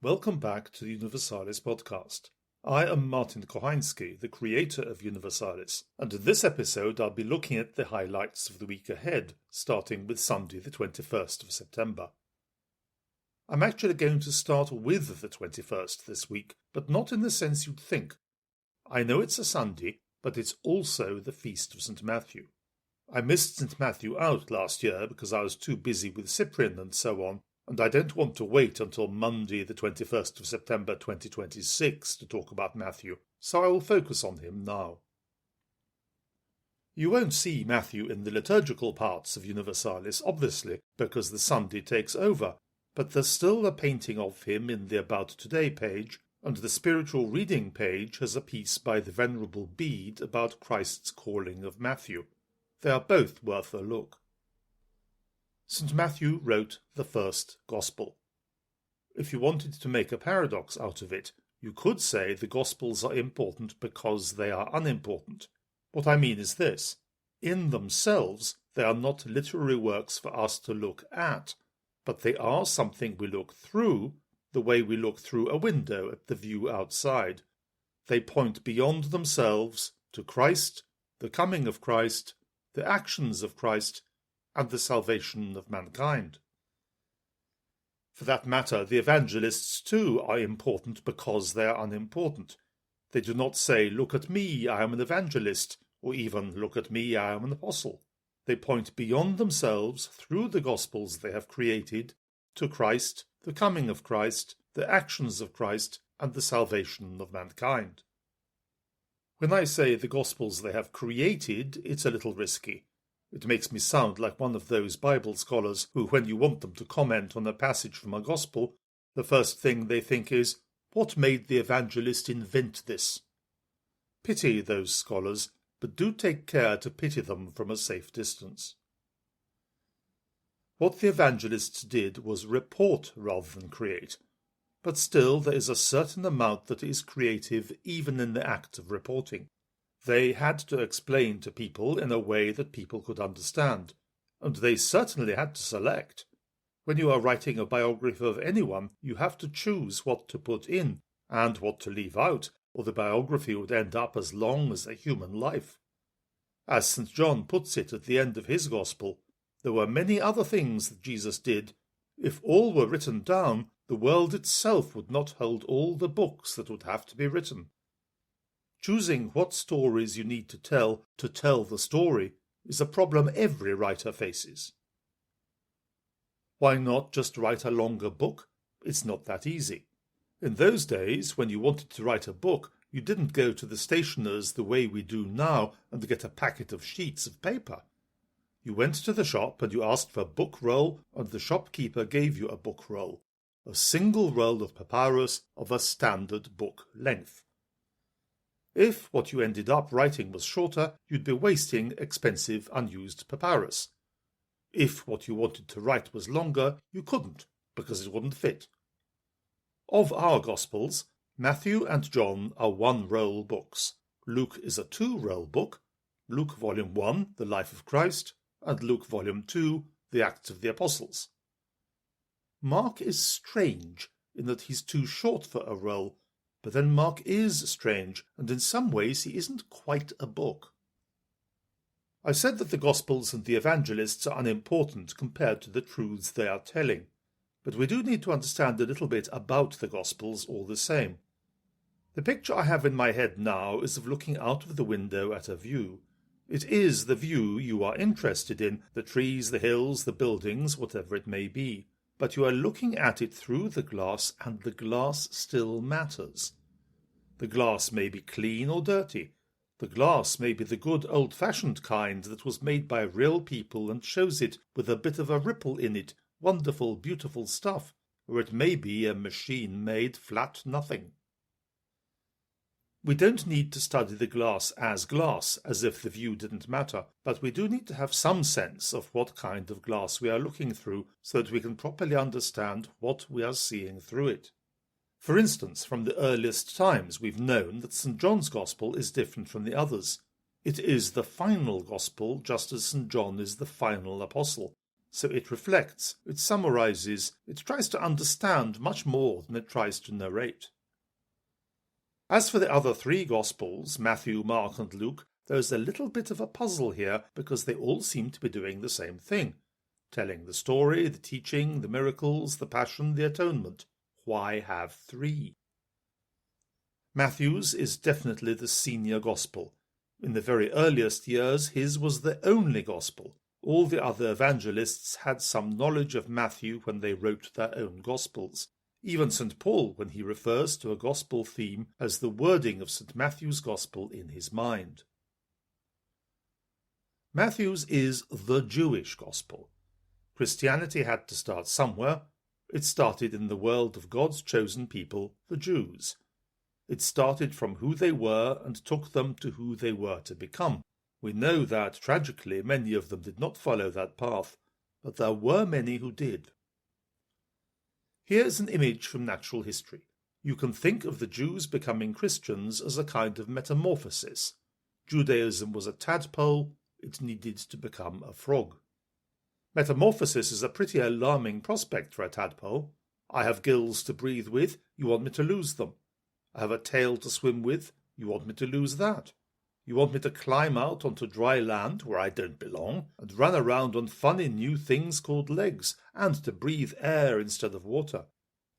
Welcome back to the Universalis podcast. I am Martin Kochański, the creator of Universalis, and in this episode I'll be looking at the highlights of the week ahead, starting with Sunday the 21st of September. I'm actually going to start with the 21st this week, but not in the sense you'd think. I know it's a Sunday, but it's also the feast of St. Matthew. I missed St. Matthew out last year because I was too busy with Cyprian and so on, and I don't want to wait until Monday the 21st of September 2026 to talk about Matthew, so I will focus on him now. You won't see Matthew in the liturgical parts of Universalis, obviously, because the Sunday takes over, but there's still a painting of him in the About Today page, and the spiritual reading page has a piece by the Venerable Bede about Christ's calling of Matthew. They are both worth a look. St. Matthew wrote the first Gospel. If you wanted to make a paradox out of it, you could say the Gospels are important because they are unimportant. What I mean is this. In themselves, they are not literary works for us to look at, but they are something we look through, the way we look through a window at the view outside. They point beyond themselves to Christ, the coming of Christ, the actions of Christ, and the salvation of mankind. For that matter, the evangelists too are important because they are unimportant. They do not say, "Look at me, I am an evangelist," or even, "Look at me, I am an apostle." They point beyond themselves through the Gospels they have created to Christ, the coming of Christ, the actions of Christ, and the salvation of mankind. When I say the Gospels they have created, it's a little risky. It makes me sound like one of those Bible scholars who, when you want them to comment on a passage from a Gospel, the first thing they think is, "What made the evangelist invent this?" Pity those scholars, but do take care to pity them from a safe distance. What the evangelists did was report rather than create, but still there is a certain amount that is creative even in the act of reporting. They had to explain to people in a way that people could understand, and they certainly had to select. When you are writing a biography of anyone, you have to choose what to put in and what to leave out, or the biography would end up as long as a human life. As St. John puts it at the end of his Gospel, there were many other things that Jesus did. If all were written down, the world itself would not hold all the books that would have to be written. Choosing what stories you need to tell the story is a problem every writer faces. Why not just write a longer book? It's not that easy. In those days, when you wanted to write a book, you didn't go to the stationer's the way we do now and get a packet of sheets of paper. You went to the shop and you asked for a book roll, and the shopkeeper gave you a book roll, a single roll of papyrus of a standard book length. If what you ended up writing was shorter, you'd be wasting expensive unused papyrus. If what you wanted to write was longer, you couldn't, because it wouldn't fit. Of our Gospels, Matthew and John are one-roll books. Luke is a two-roll book, Luke Volume 1, The Life of Christ, and Luke Volume 2, The Acts of the Apostles. Mark is strange in that he's too short for a roll, but then Mark is strange, and in some ways he isn't quite a book. I said that the Gospels and the Evangelists are unimportant compared to the truths they are telling, but we do need to understand a little bit about the Gospels all the same. The picture I have in my head now is of looking out of the window at a view. It is the view you are interested in, the trees, the hills, the buildings, whatever it may be. But you are looking at it through the glass, and the glass still matters. The glass may be clean or dirty. The glass may be the good old-fashioned kind that was made by real people and shows it with a bit of a ripple in it, wonderful, beautiful stuff, or it may be a machine-made flat nothing. We don't need to study the glass, as if the view didn't matter, but we do need to have some sense of what kind of glass we are looking through so that we can properly understand what we are seeing through it. For instance, from the earliest times we've known that St. John's Gospel is different from the others. It is the final Gospel, just as St. John is the final Apostle. So it reflects, it summarizes, it tries to understand much more than it tries to narrate. As for the other three Gospels, Matthew, Mark, and Luke, there's a little bit of a puzzle here because they all seem to be doing the same thing, telling the story, the teaching, the miracles, the passion, the atonement. Why have three? Matthew's is definitely the senior Gospel. In the very earliest years, his was the only Gospel. All the other evangelists had some knowledge of Matthew when they wrote their own Gospels. Even St. Paul, when he refers to a Gospel theme, has the wording of St. Matthew's Gospel in his mind. Matthew's is the Jewish Gospel. Christianity had to start somewhere. It started in the world of God's chosen people, the Jews. It started from who they were and took them to who they were to become. We know that, tragically, many of them did not follow that path, but there were many who did. Here's an image from natural history. You can think of the Jews becoming Christians as a kind of metamorphosis. Judaism was a tadpole, it needed to become a frog. Metamorphosis is a pretty alarming prospect for a tadpole. I have gills to breathe with, you want me to lose them. I have a tail to swim with, you want me to lose that. You want me to climb out onto dry land where I don't belong and run around on funny new things called legs and to breathe air instead of water.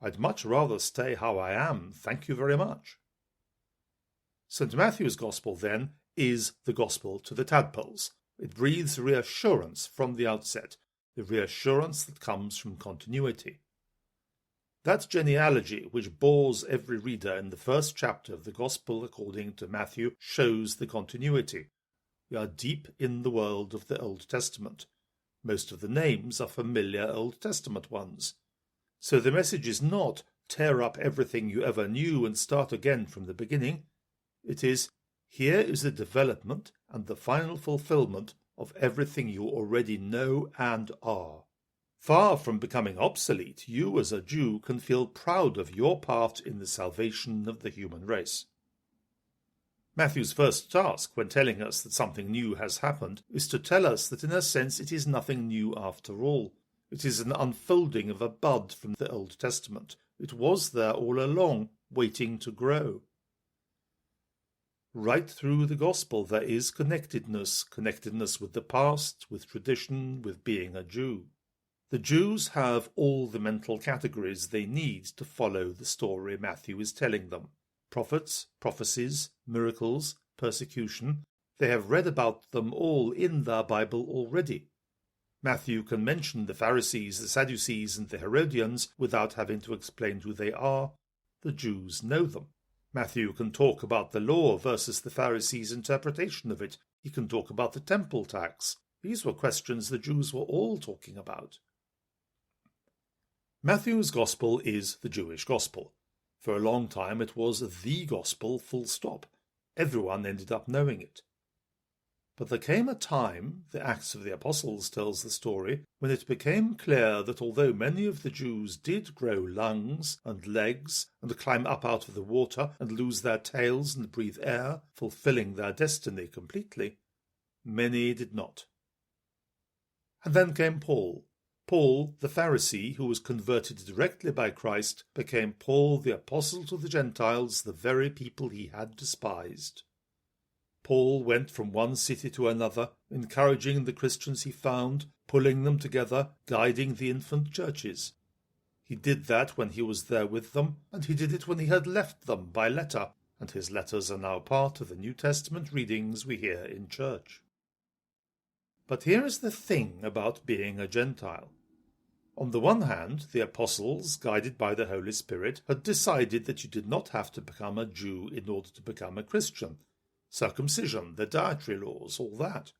I'd much rather stay how I am, thank you very much. St. Matthew's Gospel, then, is the Gospel to the tadpoles. It breathes reassurance from the outset, the reassurance that comes from continuity. That genealogy, which bores every reader in the first chapter of the Gospel according to Matthew, shows the continuity. We are deep in the world of the Old Testament. Most of the names are familiar Old Testament ones. So the message is not, tear up everything you ever knew and start again from the beginning. It is, here is the development and the final fulfillment of everything you already know and are. Far from becoming obsolete, you as a Jew can feel proud of your part in the salvation of the human race. Matthew's first task when telling us that something new has happened is to tell us that in a sense it is nothing new after all. It is an unfolding of a bud from the Old Testament. It was there all along, waiting to grow. Right through the Gospel there is connectedness with the past, with tradition, with being a Jew. The Jews have all the mental categories they need to follow the story Matthew is telling them. Prophets, prophecies, miracles, persecution. They have read about them all in their Bible already. Matthew can mention the Pharisees, the Sadducees, and the Herodians without having to explain who they are. The Jews know them. Matthew can talk about the law versus the Pharisees' interpretation of it. He can talk about the temple tax. These were questions the Jews were all talking about. Matthew's Gospel is the Jewish Gospel. For a long time it was the Gospel, full stop. Everyone ended up knowing it. But there came a time, the Acts of the Apostles tells the story, when it became clear that although many of the Jews did grow lungs and legs and climb up out of the water and lose their tails and breathe air, fulfilling their destiny completely, many did not. And then came Paul. Paul, the Pharisee, who was converted directly by Christ, became Paul, the apostle to the Gentiles, the very people he had despised. Paul went from one city to another, encouraging the Christians he found, pulling them together, guiding the infant churches. He did that when he was there with them, and he did it when he had left them by letter, and his letters are now part of the New Testament readings we hear in church. But here is the thing about being a Gentile. On the one hand, the apostles, guided by the Holy Spirit, had decided that you did not have to become a Jew in order to become a Christian. Circumcision, the dietary laws, all that.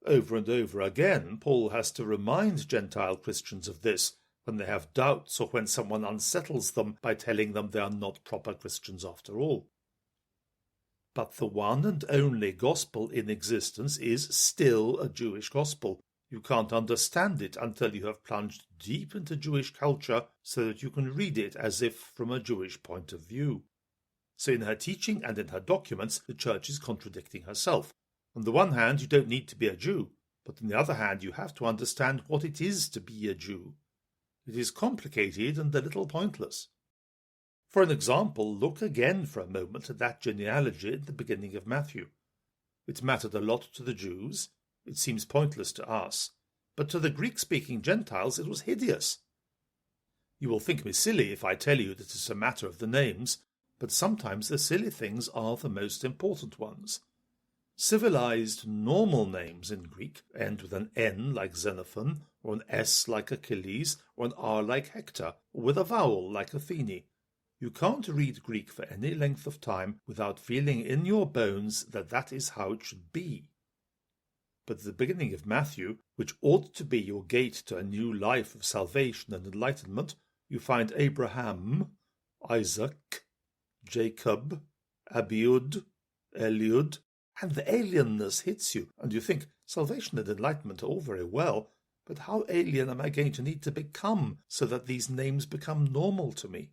Over and over again, Paul has to remind Gentile Christians of this when they have doubts or when someone unsettles them by telling them they are not proper Christians after all. But the one and only gospel in existence is still a Jewish gospel. You can't understand it until you have plunged deep into Jewish culture so that you can read it as if from a Jewish point of view. So in her teaching and in her documents, the Church is contradicting herself. On the one hand, you don't need to be a Jew. but on the other hand you have to understand what it is to be a Jew. It is complicated and a little pointless. For an example, look again for a moment at that genealogy at the beginning of Matthew. It mattered a lot to the Jews. It seems pointless to us, but to the Greek-speaking Gentiles it was hideous. You will think me silly if I tell you that it's a matter of the names, but sometimes the silly things are the most important ones. Civilized, normal names in Greek end with an N like Xenophon, or an S like Achilles, or an R like Hector, or with a vowel like Athene. You can't read Greek for any length of time without feeling in your bones that that is how it should be. But at the beginning of Matthew, which ought to be your gate to a new life of salvation and enlightenment, you find Abraham, Isaac, Jacob, Abiud, Eliud, and the alienness hits you, and you think, salvation and enlightenment are all very well, but how alien am I going to need to become so that these names become normal to me?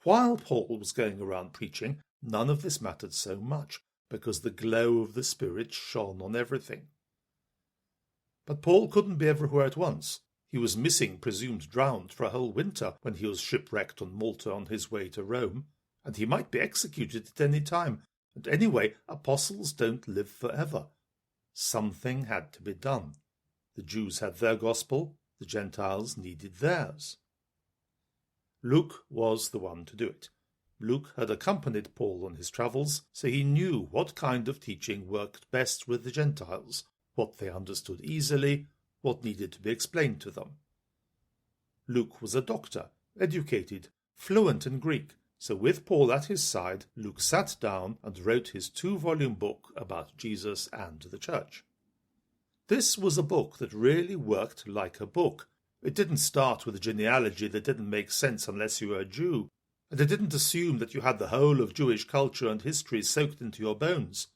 While Paul was going around preaching, none of this mattered so much, because the glow of the Spirit shone on everything. But Paul couldn't be everywhere at once. He was missing, presumed drowned, for a whole winter when he was shipwrecked on Malta on his way to Rome, and he might be executed at any time. And anyway, apostles don't live forever. Something had to be done. The Jews had their gospel, the Gentiles needed theirs. Luke was the one to do it. Luke had accompanied Paul on his travels, so he knew what kind of teaching worked best with the Gentiles, what they understood easily, what needed to be explained to them. Luke was a doctor, educated, fluent in Greek, so with Paul at his side, Luke sat down and wrote his 2-volume book about Jesus and the church. This was a book that really worked like a book. It didn't start with a genealogy that didn't make sense unless you were a Jew, and it didn't assume that you had the whole of Jewish culture and history soaked into your bones.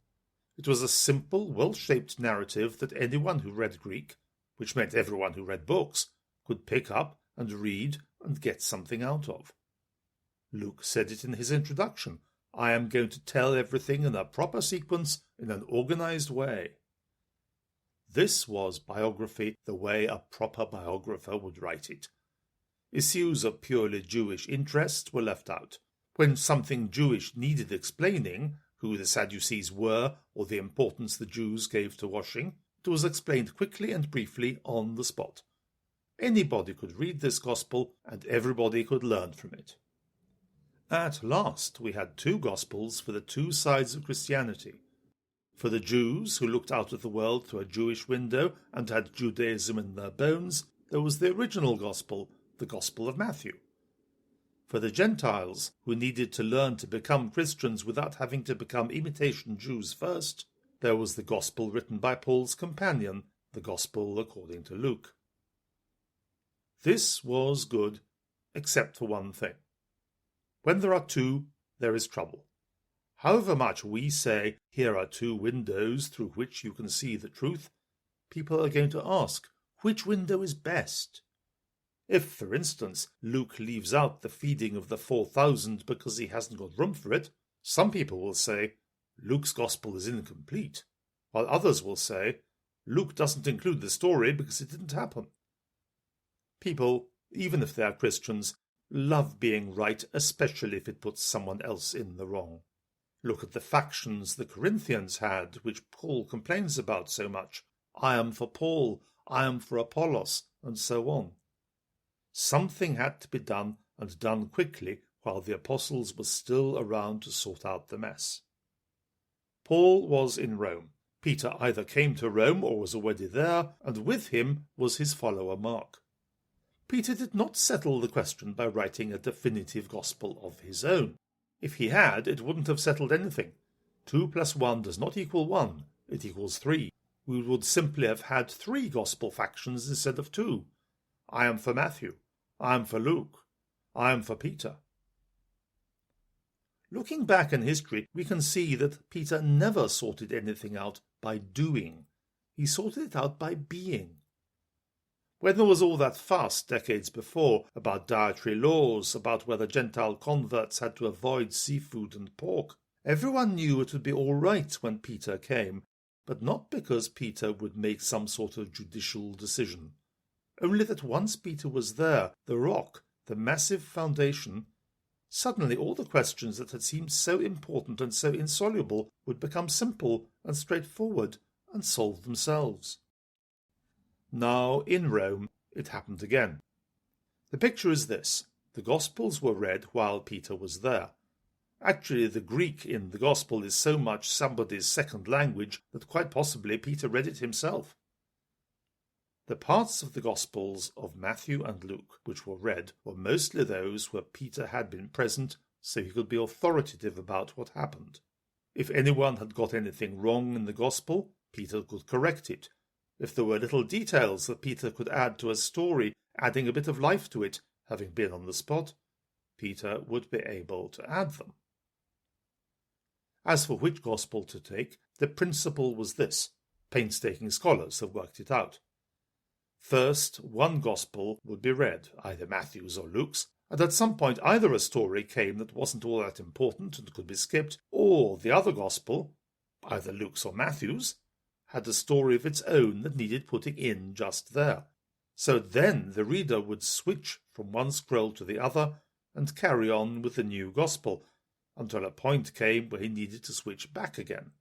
It was a simple, well-shaped narrative that anyone who read Greek, which meant everyone who read books, could pick up and read and get something out of. Luke said it in his introduction. I am going to tell everything in a proper sequence, in an organized way. This was biography the way a proper biographer would write it. Issues of purely Jewish interest were left out. When something Jewish needed explaining, who the Sadducees were or the importance the Jews gave to washing, it was explained quickly and briefly on the spot. Anybody could read this gospel and everybody could learn from it. At last we had 2 gospels for the 2 sides of Christianity. For the Jews, who looked out at the world through a Jewish window and had Judaism in their bones, there was the original gospel, the Gospel of Matthew. For the Gentiles, who needed to learn to become Christians without having to become imitation Jews first, there was the gospel written by Paul's companion, the Gospel according to Luke. This was good, except for one thing. When there are 2, there is trouble. However much we say, here are 2 windows through which you can see the truth, people are going to ask, which window is best? If, for instance, Luke leaves out the feeding of the 4,000 because he hasn't got room for it, some people will say, Luke's gospel is incomplete, while others will say, Luke doesn't include the story because it didn't happen. People, even if they are Christians, love being right, especially if it puts someone else in the wrong. Look at the factions the Corinthians had, which Paul complains about so much. I am for Paul, I am for Apollos, and so on. Something had to be done, and done quickly, while the apostles were still around to sort out the mess. Paul was in Rome. Peter either came to Rome or was already there, and with him was his follower Mark. Peter did not settle the question by writing a definitive gospel of his own. If he had, it wouldn't have settled anything. 2 + 1 does not equal 1, it equals 3. We would simply have had 3 gospel factions instead of 2. I am for Matthew, I am for Luke, I am for Peter. Looking back in history, we can see that Peter never sorted anything out by doing. He sorted it out by being. When there was all that fuss decades before about dietary laws, about whether Gentile converts had to avoid seafood and pork, everyone knew it would be all right when Peter came, but not because Peter would make some sort of judicial decision. Only that once Peter was there, the rock, the massive foundation, suddenly all the questions that had seemed so important and so insoluble would become simple and straightforward and solve themselves. Now, in Rome, it happened again. The picture is this. The Gospels were read while Peter was there. Actually, the Greek in the Gospel is so much somebody's second language that quite possibly Peter read it himself. The parts of the Gospels of Matthew and Luke which were read were mostly those where Peter had been present, so he could be authoritative about what happened. If anyone had got anything wrong in the Gospel, Peter could correct it. If there were little details that Peter could add to a story, adding a bit of life to it, having been on the spot, Peter would be able to add them. As for which Gospel to take, the principle was this. Painstaking scholars have worked it out. First, one Gospel would be read, either Matthew's or Luke's, and at some point either a story came that wasn't all that important and could be skipped, or the other Gospel, either Luke's or Matthew's, had a story of its own that needed putting in just there. So then the reader would switch from one scroll to the other and carry on with the new Gospel, until a point came where he needed to switch back again.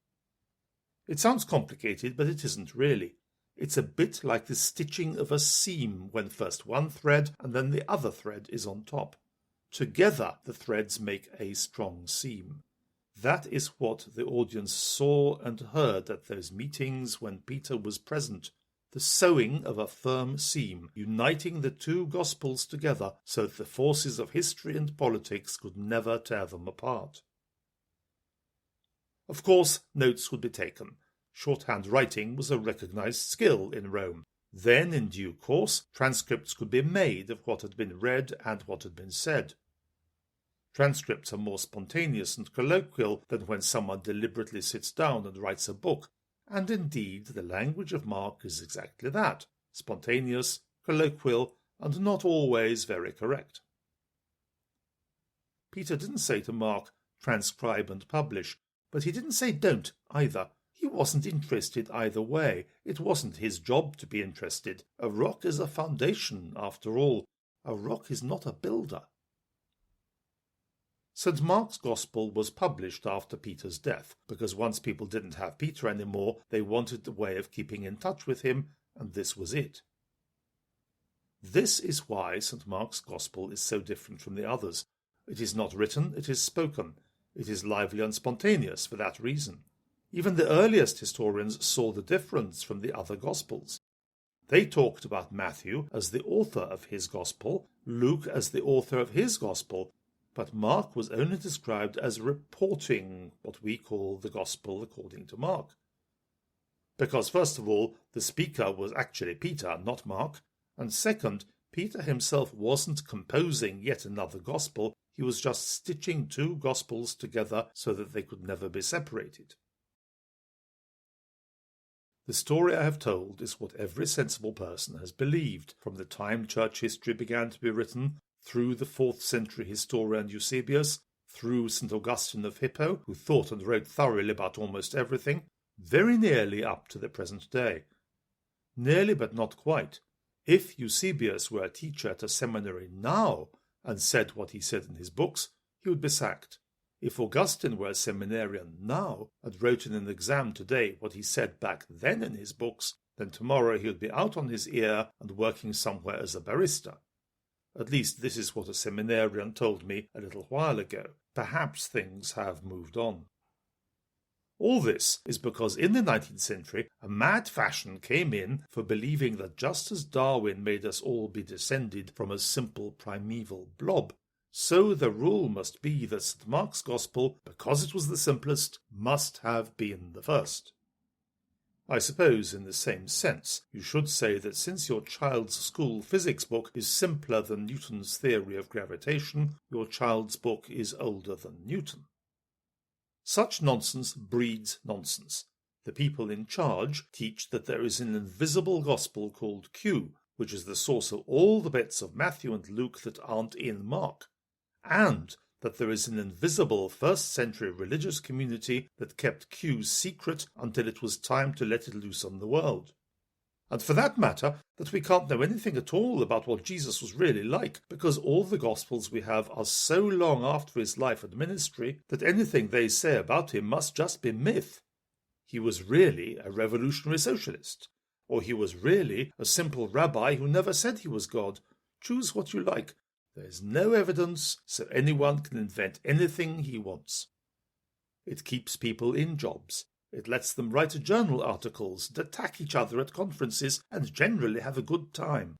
It sounds complicated, but it isn't really. It's a bit like the stitching of a seam when first one thread and then the other thread is on top. Together the threads make a strong seam. That is what the audience saw and heard at those meetings when Peter was present. The sewing of a firm seam, uniting the two Gospels together so that the forces of history and politics could never tear them apart. Of course, notes would be taken. Shorthand writing was a recognized skill in Rome. Then, in due course, transcripts could be made of what had been read and what had been said. Transcripts are more spontaneous and colloquial than when someone deliberately sits down and writes a book, and indeed the language of Mark is exactly that, spontaneous, colloquial, and not always very correct. Peter didn't say to Mark, transcribe and publish, but he didn't say don't either. He wasn't interested either way. It wasn't his job to be interested. A rock is a foundation, after all. A rock is not a builder. St. Mark's Gospel was published after Peter's death, because once people didn't have Peter anymore, they wanted a way of keeping in touch with him, and this was it. This is why St. Mark's Gospel is so different from the others. It is not written, it is spoken. It is lively and spontaneous for that reason. Even the earliest historians saw the difference from the other Gospels. They talked about Matthew as the author of his Gospel, Luke as the author of his Gospel, but Mark was only described as reporting what we call the Gospel according to Mark. Because, first of all, the speaker was actually Peter, not Mark, and second, Peter himself wasn't composing yet another Gospel, he was just stitching two Gospels together so that they could never be separated. The story I have told is what every sensible person has believed from the time church history began to be written, through the 4th century historian Eusebius, through St. Augustine of Hippo, who thought and wrote thoroughly about almost everything, very nearly up to the present day. Nearly, but not quite. If Eusebius were a teacher at a seminary now and said what he said in his books, he would be sacked. If Augustine were a seminarian now and wrote in an exam today what he said back then in his books, then tomorrow he would be out on his ear and working somewhere as a barrister. At least this is what a seminarian told me a little while ago. Perhaps things have moved on. All this is because in the 19th century a mad fashion came in for believing that just as Darwin made us all be descended from a simple primeval blob, so the rule must be that St. Mark's Gospel, because it was the simplest, must have been the first. I suppose in the same sense you should say that since your child's school physics book is simpler than Newton's theory of gravitation, your child's book is older than Newton. Such nonsense breeds nonsense. The people in charge teach that there is an invisible gospel called Q, which is the source of all the bits of Matthew and Luke that aren't in Mark, and that there is an invisible first-century religious community that kept Q secret until it was time to let it loose on the world. And for that matter, that we can't know anything at all about what Jesus was really like, because all the Gospels we have are so long after his life and ministry that anything they say about him must just be myth. He was really a revolutionary socialist, or he was really a simple rabbi who never said he was God. Choose what you like. There is no evidence, so anyone can invent anything he wants. It keeps people in jobs. It lets them write journal articles and attack each other at conferences and generally have a good time.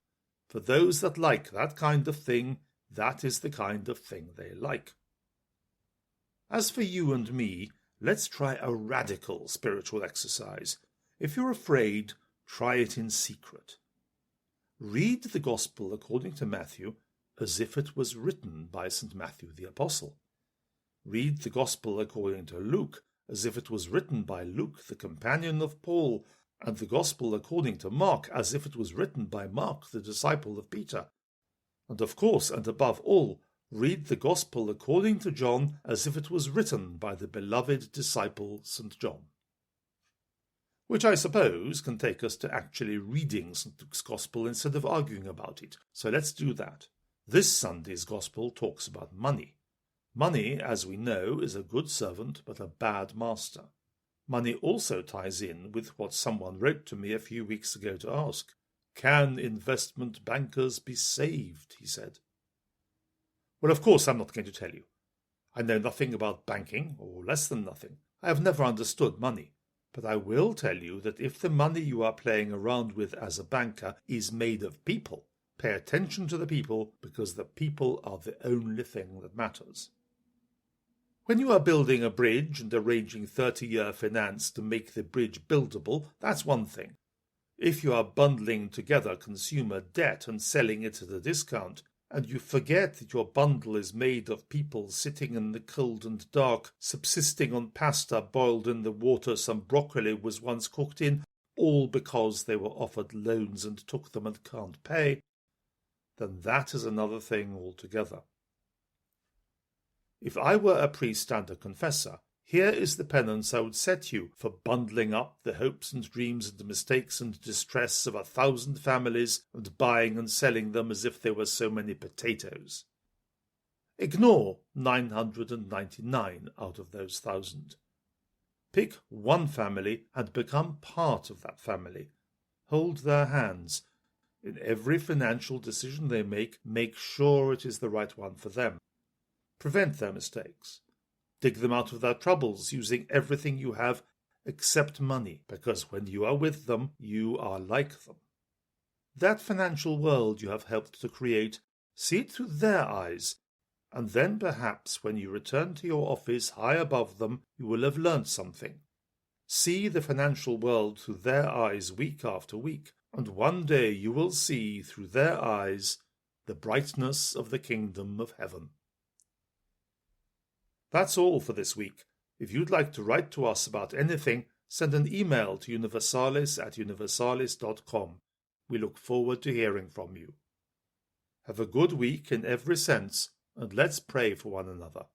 For those that like that kind of thing, that is the kind of thing they like. As for you and me, let's try a radical spiritual exercise. If you're afraid, try it in secret. Read the Gospel according to Matthew as if it was written by St. Matthew the Apostle. Read the Gospel according to Luke as if it was written by Luke, the companion of Paul, and the Gospel according to Mark as if it was written by Mark, the disciple of Peter. And of course, and above all, read the Gospel according to John as if it was written by the beloved disciple St. John. Which I suppose can take us to actually reading St. Luke's Gospel instead of arguing about it. So let's do that. This Sunday's Gospel talks about money. Money, as we know, is a good servant but a bad master. Money also ties in with what someone wrote to me a few weeks ago to ask. Can investment bankers be saved? He said. Well, of course I'm not going to tell you. I know nothing about banking, or less than nothing. I have never understood money. But I will tell you that if the money you are playing around with as a banker is made of people, pay attention to the people, because the people are the only thing that matters. When you are building a bridge and arranging 30-year finance to make the bridge buildable, that's one thing. If you are bundling together consumer debt and selling it at a discount, and you forget that your bundle is made of people sitting in the cold and dark, subsisting on pasta boiled in the water some broccoli was once cooked in, all because they were offered loans and took them and can't pay, then that is another thing altogether. If I were a priest and a confessor, here is the penance I would set you for bundling up the hopes and dreams and mistakes and distress of 1,000 families and buying and selling them as if they were so many potatoes. Ignore 999 out of those 1,000. Pick one family and become part of that family. Hold their hands. In every financial decision they make sure it is the right one for them. Prevent their mistakes. Dig them out of their troubles using everything you have except money, because when you are with them, you are like them. That financial world you have helped to create, see it through their eyes, and then perhaps when you return to your office high above them, you will have learnt something. See the financial world through their eyes week after week, and one day you will see through their eyes the brightness of the kingdom of heaven. That's all for this week. If you'd like to write to us about anything, send an email to universalis@universalis.com. We look forward to hearing from you. Have a good week in every sense, and let's pray for one another.